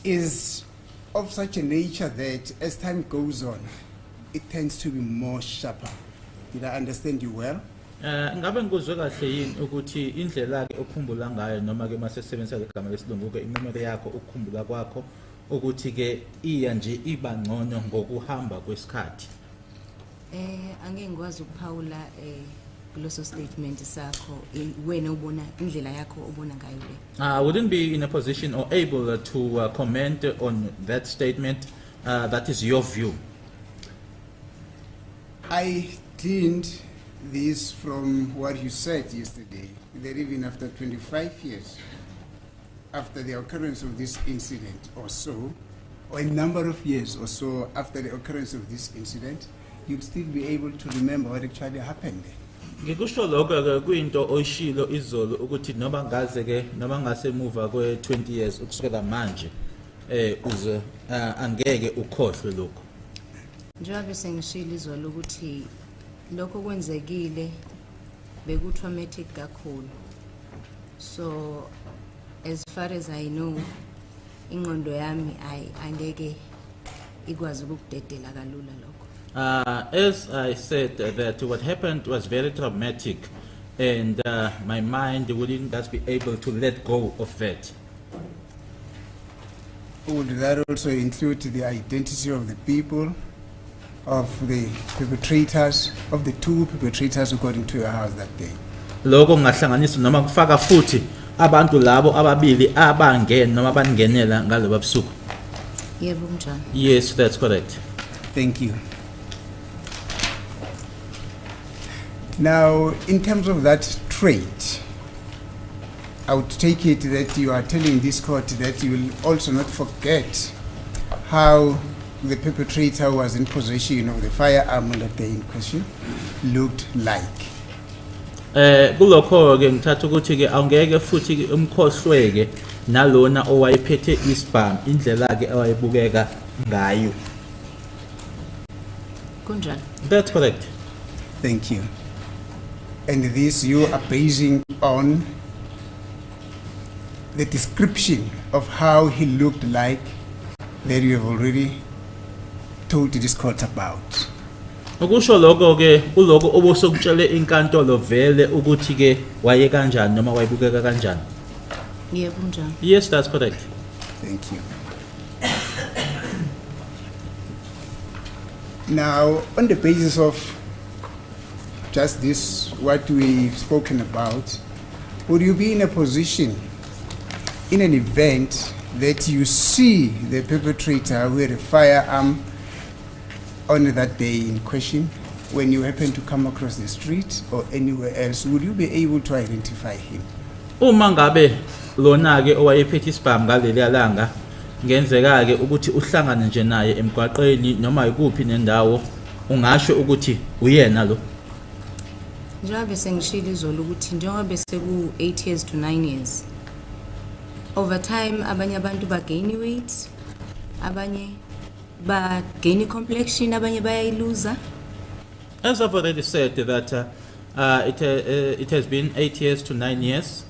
is of such a nature that as time goes on, it tends to be more sharper. Did I understand you well? Ngabe ngikuzwe kahle yini ukuthi indlela ke okukhumbula ngayo noma ke mase sebenzisa igama lesilungu ke imemory yakho ukukhumbula kwakho ukuthi ke iya nje iba ngcono ngokuhamba kwesikhathi. Angeke ngikwazi ukuphawula kuloso statement sakho wena ubona indlela yakho ubona ngayo le. I wouldn't be in a position or able to comment on that statement. That is your view. I gleaned this from what you said yesterday, that even after 25 years, after the occurrence of this incident or so, or a number of years or so after the occurrence of this incident, you'd still be able to remember what actually happened. Ngikusho lokho ke kuyinto oyishilo izolo ukuthi noma ngaze ke noma ngasemuva kwe 20 years ukusukela manje uze angeke ukhohlwe lokho. Njengoba sengishilo izolo ukuthi lokho kwenzekile beku traumatic kakhulu. So as far as I know, ingqondo yami angeke ikwazi ukudedela kalula lokho. As I said, that what happened was very traumatic, and my mind wouldn't just be able to let go of that. Would that also include the identity of the people, of the perpetrators, of the two perpetrators who got into your house that day? Lokho ngahlanganisa noma kufaka futhi abantu labo ababili abangena noma bangenela ngaloba busuku. Yebo njalo. Yes, that's correct. Thank you. Now, in terms of that trait, I would take it that you are telling this court that you will also not forget how the perpetrator was in possession of the firearm on that day in question looked like. Kulokho ke ngithatha ukuthi ke awungeke futhi ke umkhohlweke nalona owayephethe isibhamu indlela ke awayebukeka ngayo. Kunjani? That's correct. Thank you. And this you are basing on the description of how he looked like that you have already told this court about. Ukusho lokho ke kuloko obosokutshele inkantolo vele ukuthi ke waye kanjani noma wayebukeka kanjani. Yebo njalo. Yes, that's correct. Thank you. Now, on the basis of just this, what we've spoken about, would you be in a position, in an event that you see the perpetrator with a firearm on that day in question, when you happen to come across the street or anywhere else, would you be able to identify him? Uma ngabe lona ke owayephethe isibhamu ngaleli langa ngenzeka ke ukuthi uhlangane nje naye emgwaqeni noma ikuphi nendawo ungasho ukuthi uyena lo. Njengoba sengishilo izolo ukuthi njengoba seku 8 years to 9 years, over time abanye abantu ba gain weight, abanye ba gain complexion, abanye bayayiluza. As I've already said that it has been 8 years to 9 years.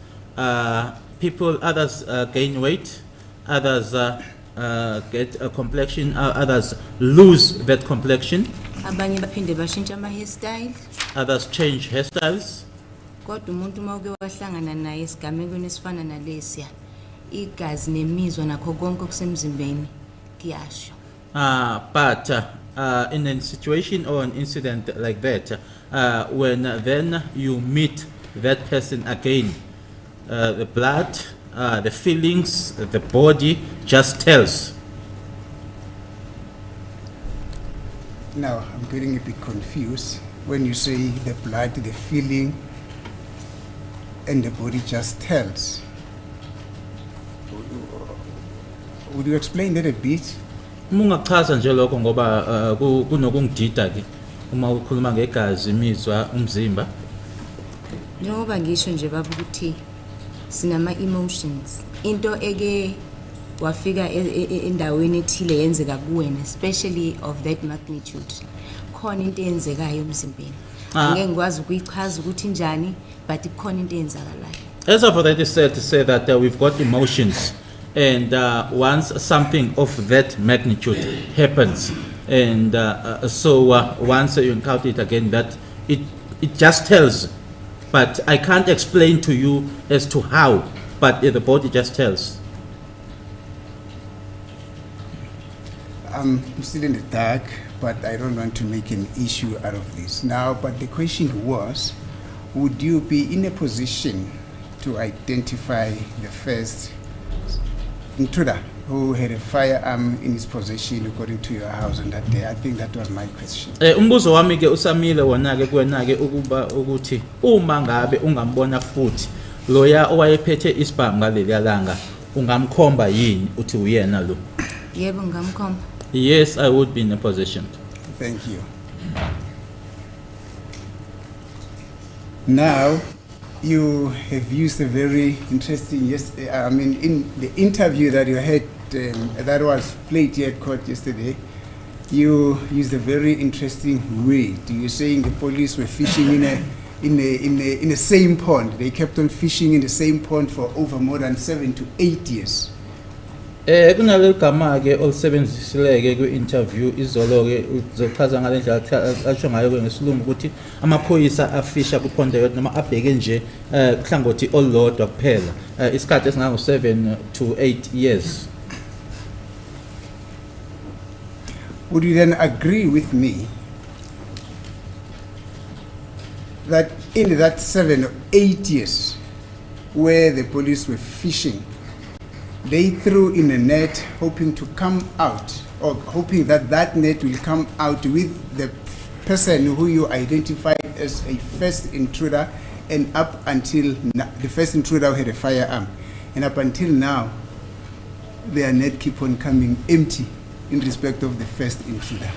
People, others gain weight, others get a complexion, others lose that complexion. Abanye baphinde bashintsha ama hairstyle. Others change hairstyles. Kodwa umuntu mawuke wahlangana naye esigamekweni esifana nalesiya, igazi nemizwa nakho konke okusemzimbeni kuyasho. But in a situation or an incident like that, when then you meet that person again, the blood, the feelings, the body just tells. Now, I'm getting a bit confused when you say the blood, the feeling, and the body just tells. Would you explain that a bit? Mungachaza nje lokho ngoba kunokungidida ke uma ukhuluma ngegazi imizwa umzimba. Njengoba ngisho nje baba ukuthi sinama emotions, into eke wafika endaweni ethile yenzeka kuwena, especially of that magnitude, khona into eyenzekayo emzimbeni. Angeke ngikwazi ukuyichaza ukuthi njani, but ikhona into eyenzakalayo. As I've already said, to say that we've got emotions, And once something of that magnitude happens, and once you encounter it again, that it just tells. But I can't explain to you as to how, but the body just tells. I'm still in the dark, but I don't want to make an issue out of this now. But the question was, would you be in a position to identify the first intruder who had a firearm in his possession according to your house on that day? I think that was my question. Umbuzo wami ke usamile wona ke kuwena ke ukuba ukuthi uma ngabe ungambona futhi loya owayephethe isibhamu ngaleli langa ungamkhomba yini uthi uyena lo? Yebo ngamkhomba. Yes, I would be in a position. Thank you. Now, you have used a very interesting, in the interview that you had, that was played here at court yesterday, you used a very interesting word. You're saying the police were fishing in the same pond. They kept on fishing in the same pond for over more than 7 to 8 years. Kunaleli gama ke olisebenzisile ke interview izolo ke uzochaza ngale ndlela asho ngayo ke ngesilungu ukuthi amaphoyisa afisha kuphonde yodwa noma abheke nje kuhlangothi olodwa kuphela isikhathi esingango 7 to 8 years. Would you then agree with me that in that 7 or 8 years where the police were fishing, they threw in a net hoping to come out, or hoping that that net will come out with the person who you identified as a first intruder, and up until now, the first intruder had a firearm, and up until now, their net keep on coming empty in respect of the first intruder?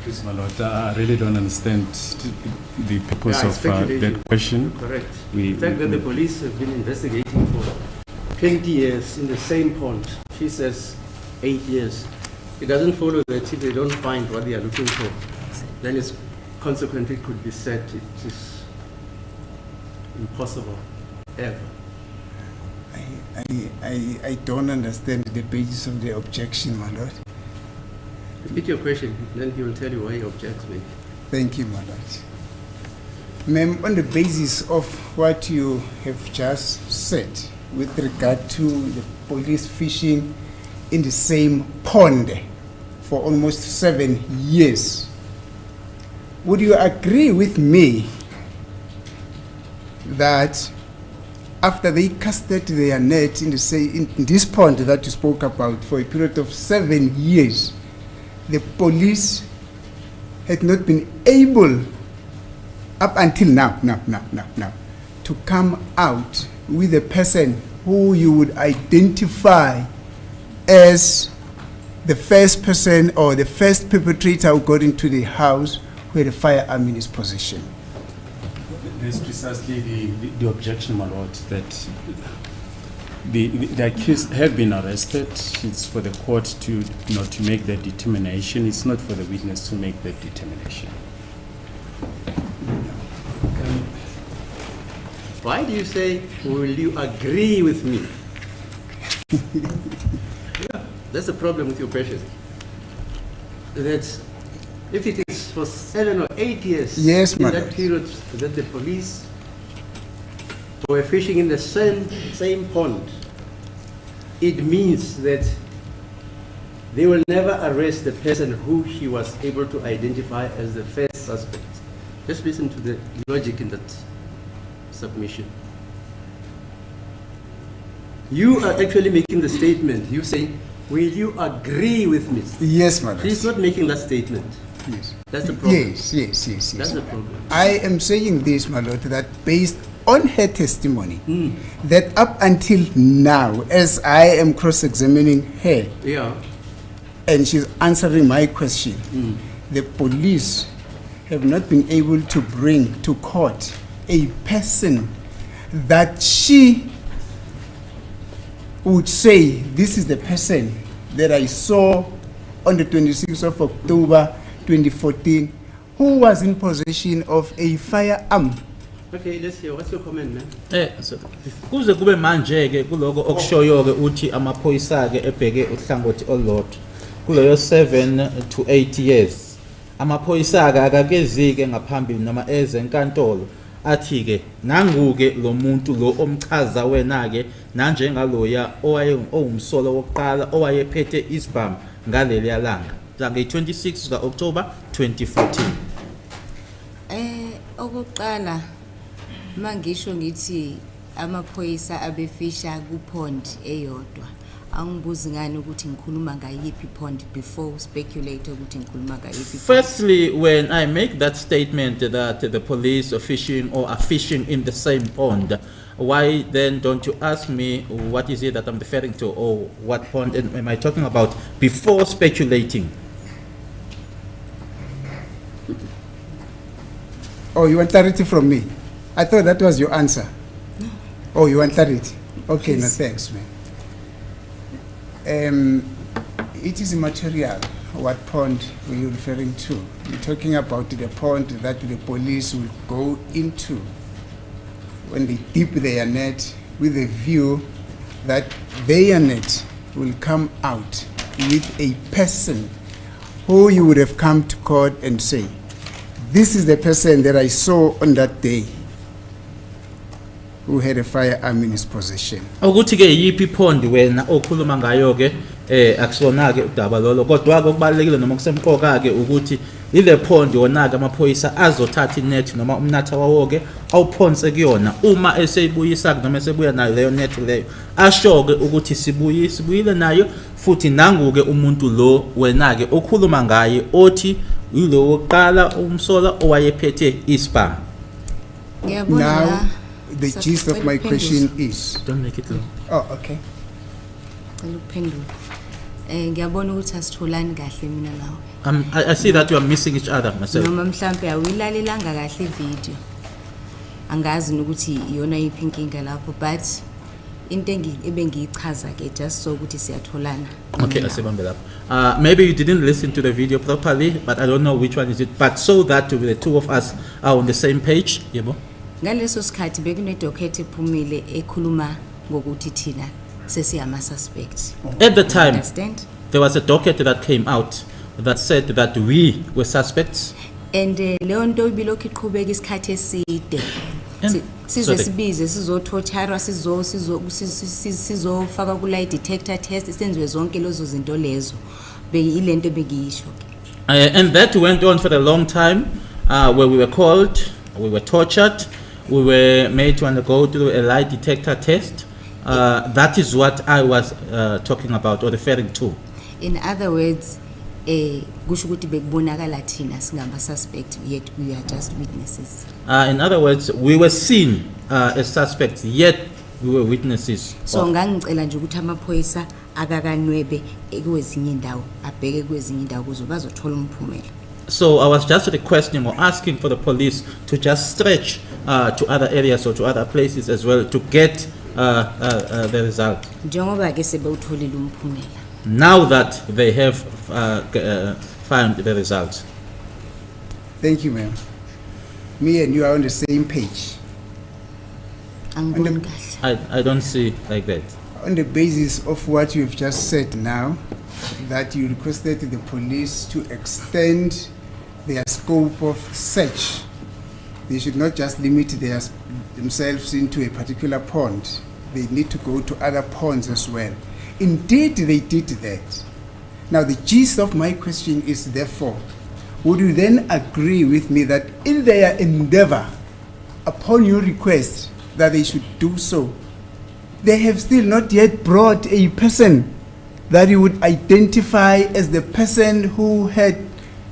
Please, my lord, I really don't understand the purpose of that question. Correct. The fact that the police have been investigating for 20 years in the same pond. She says 8 years. It doesn't follow that if they don't find what they are looking for, then it's consequently could be said it is impossible, ever. I don't understand the basis of the objection, my lord. Repeat your question, then he will tell you why he objects me. Thank you, my lord. Ma'am, on the basis of what you have just said, with regard to the police fishing in the same pond for almost 7 years, would you agree with me that after they casted their net in this pond that you spoke about for a period of 7 years, the police had not been able, up until now, to come out with a person who you would identify as the first person or the first perpetrator who got into the house who had a firearm in his possession? That's precisely the objection, my lord, that the accused have been arrested. It's for the court to make that determination. It's not for the witness to make that determination. Why do you say, will you agree with me? Yeah, that's the problem with your question. That if it is for 7 or 8 years, yes, in that period that the police were fishing in the same pond, it means that they will never arrest the person who he was able to identify as the first suspect. Just listen to the logic in that submission. You are actually making the statement. You say, will you agree with me? Yes, madam. She's not making that statement. Yes. That's the problem. Yes. That's the problem. I am saying this, my lord, that based on her testimony, that up until now, as I am cross-examining her, Yeah. and she's answering my question, the police have not been able to bring to court a person that she would say, this is the person that I saw on the 26th of October 2014, who was in possession of a firearm Okay, let's hear. What's your comment, man? So, kuze kube manje ke kuloko okushoyo ke uthi amaphoyisa ke ebheke uhlangothi olodwa kuleyo 7 to 8 years amaphoyisa ke akakezi ke ngaphambili noma ezenkantolo athi ke nanguke lo muntu lo omchaza wena ke nanjengaloya owumsolo wokuqala owayephethe isibhamu ngaleli yalanga nge 26 ka October 2014. Okokuqala mangisho ngithi amaphoyisa abefisha kupond eyodwa angibuzi ngani ukuthi ngikhuluma ngayiphi pond before speculate ukuthi ngikhuluma ngayiphi. Firstly, when I make that statement that the police are fishing or are fishing in the same pond, why then don't you ask me what is it that I'm referring to or what pond am I talking about before speculating? Oh, you want clarity from me? I thought that was your answer. No. Oh, you want clarity? Okay, no, Please. thanks, man. It is immaterial what pond were you referring to. You're talking about the pond that the police will go into when they dip their net with a view that their net will come out with a person who you would have come to court and say, this is the person that I saw on that day who had a firearm in his possession. Ukuthi ke yipi pond wena okhuluma ngayo ke akusona ke udaba lolo kodwa okubalekile noma kusemqoka ke ukuthi ile pond yona ke amaphoyisa azothatha inet noma umnatha wawo ke awuphonse kuyona uma eseyibuyisa noma esebuya nayo leyo net leyo asho ke ukuthi sibuyile nayo futhi nangu ke umuntu lo wena ke okhuluma ngaye othi yilo wokuqala umsola owayephethe isibhamu. Now, the gist of my question is... Don't make it long. Oh, okay. Ngiyabona ukuthi asitholani kahle mina nawe. I see that you are missing each other myself. Noma mhlambe awilalelanga kahle video. Angazi ukuthi iyona iphi inkinga lapho but into ebengiyichaza ke just so ukuthi siyatholana. Okay, asibambe lapho. Maybe you didn't listen to the video properly, but I don't know which one is it. But so that the two of us are on the same page, yebo. Ngaleso sikhathi bekune docket ephumile ekhuluma ngokuthi thina sesiyama suspects. At the time, Understand? there was a docket that came out that said that we were suspects. And leyo nto ibilokhu iqhubeka isikhathi eside. And- Size sorry. sibize sizothothara sizofaka ku lie detector test senziwe zonke lezo zinto lezo. Ilento bekiyisho. And that went on for a long time, where we were called, we were tortured, we were made to undergo a lie detector test. That is what I was talking about or referring to. In other words, kusho ukuthi bekubonakala thina singaba suspect yet we are just witnesses. In other words, we were seen as suspects, yet we were witnesses. So ngangicela nje ukuthi amaphoyisa akakanwebe ekwezinye indawo abheke kwezinye indawo kuzo bazothola umphumela. So I was just requesting or asking for the police to just stretch to other areas or to other places as well to get the result. Njengoba ke sebewutholile umphumela. Now that they have found the result. Thank you, ma'am. Me and you are on the same page. Angiboni kahle. I don't see like that. On the basis of what you've just said now, that you requested the police to extend their scope of search. They should not just limit themselves into a particular pond. They need to go to other ponds as well. Indeed, they did that. Now, the gist of my question is, therefore, would you then agree with me that in their endeavor, upon your request that they should do so, they have still not yet brought a person that you would identify as the person who had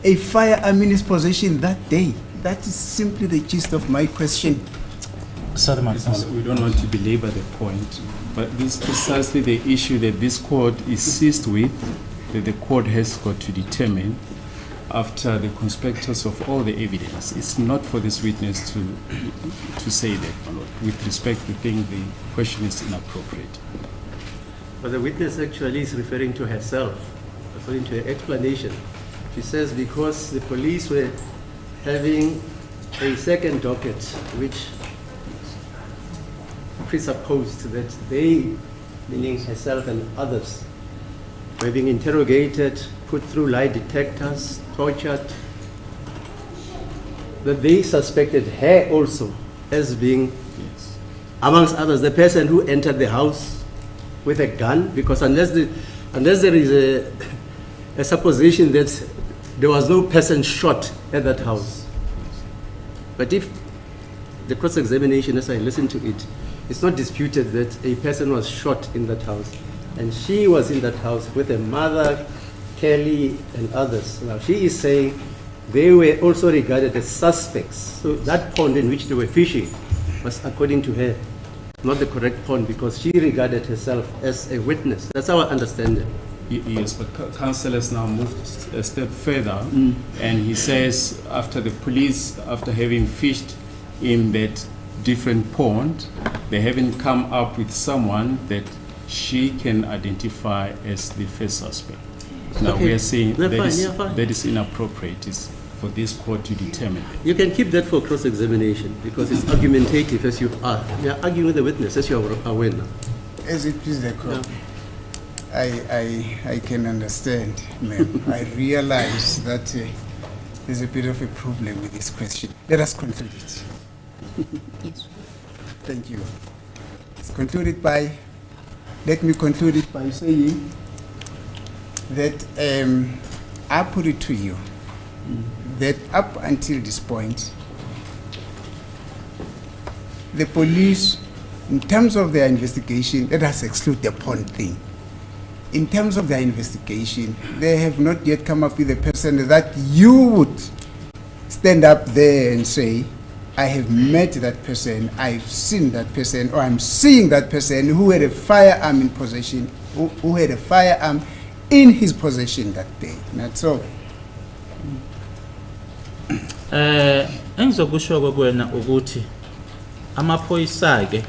a firearm in his possession that day? That is simply the gist of my question. Sorry, We don't want to belabor the point, but this is precisely the issue that this court is seized with, that the court has got to determine after the conspectus of all the evidence. It's not for this witness to say that, my lord. With respect, we think the question is inappropriate. But the witness actually is referring to herself, according to her explanation. She says because the police were having a second docket, which presupposed that they, meaning herself and others, were being interrogated, put through lie detectors, tortured, that they suspected her also as being, Yes. amongst others, the person who entered the house with a gun, because unless there is a supposition that there was no person shot at that house. But if the cross-examination, as I listened to it, it's not disputed that a person was shot in that house. And she was in that house with her mother, Kelly, and others. Now, she is saying they were also regarded as suspects. So that pond in which they were fishing was, according to her, not the correct pond, because she regarded herself as a witness. That's our understanding. Yes, but counsel has now moved a step further, and he says after the police, after having fished in that different pond, they haven't come up with someone that she can identify as the first suspect. Now Okay. we are saying No, that fine, is, yeah, fine. that is inappropriate. It's for this court to determine. You can keep that for cross-examination because it's argumentative as you are. You are arguing with the witness as you are aware now. As it please the court, I can understand, ma'am. I realize that there's a bit of a problem with this question. Let us conclude it. Yes. Thank you. Let me conclude it by saying that I put it to you that up until this point, the police, in terms of their investigation, let us exclude the pond thing. In terms of their investigation, they have not yet come up with a person that you would stand up there and say, I have met that person, I've seen that person, or I'm seeing that person who had a firearm in possession, who had a firearm in his possession that day. That's all. Engizokusho kwena ukuthi amaphoyisa ke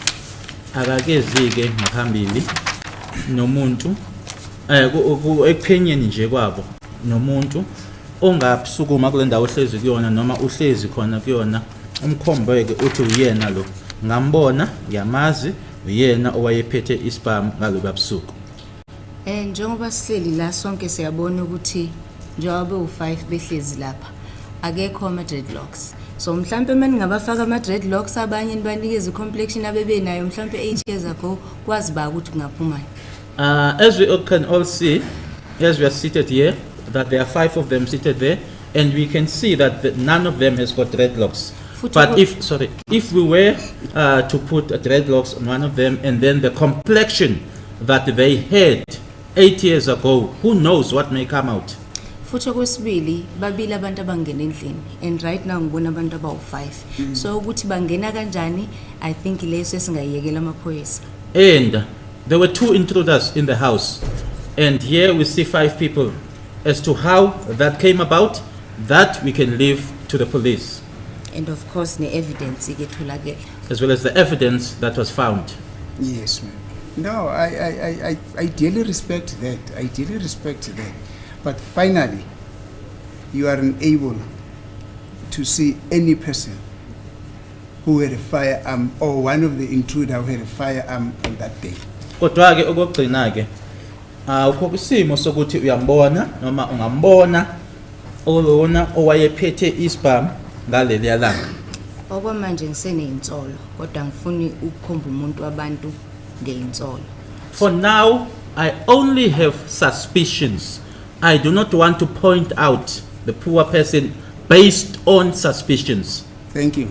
akakezi ke ngaphambili nomuntu ekuphenyeni nje kwabo nomuntu ongabusukuma kule ndawo ohlezi kuyona noma uhlezi khona kuyona umkhombeke uthi uyena lo ngambona ngiyamazi uyena owayephethe ispam ngaloba busuku. Njengoba sihleli la sonke siyabona ukuthi njengoba u5 behlezi lapha akekho ama dreadlocks. So mhlambe maningabafaka ama dreadlocks abanye nibanikeze complexion abebe nayo mhlambe 8 years ago kwazi ba ukuthi kungaphumani. As we all can all see, as we are seated here, that there are 5 of them seated there, and we can see that none of them has got dreadlocks. But if we were to put dreadlocks on one of them, and then the complexion that they had 8 years ago, who knows what may come out. Futhi okwesibili babili abantu abangena endlini and right now ngibona abantu abawu5. So ukuthi bangena kanjani I think leso singayekela amaphoyisa. And there were 2 intruders in the house, and here we see 5 people. As to how that came about, that we can leave to the police. And of course ne evidence iketholakele. As well as the evidence that was found. Yes, ma'am. No, I ideally respect that. But finally, you are unable to see any person who had a firearm or one of the intruders who had a firearm on that day. Kodwa ke okugcina ke ukho isimo sokuthi uyambona noma ungambona olona owayephethe ispam ngaleli yalanga. Okwamanje ngiseneyintsolo kodwa ngifuni ukukhomba umuntu wabantu ngeinsolo. For now, I only have suspicions. I do not want to point out the poor person based on suspicions. Thank you.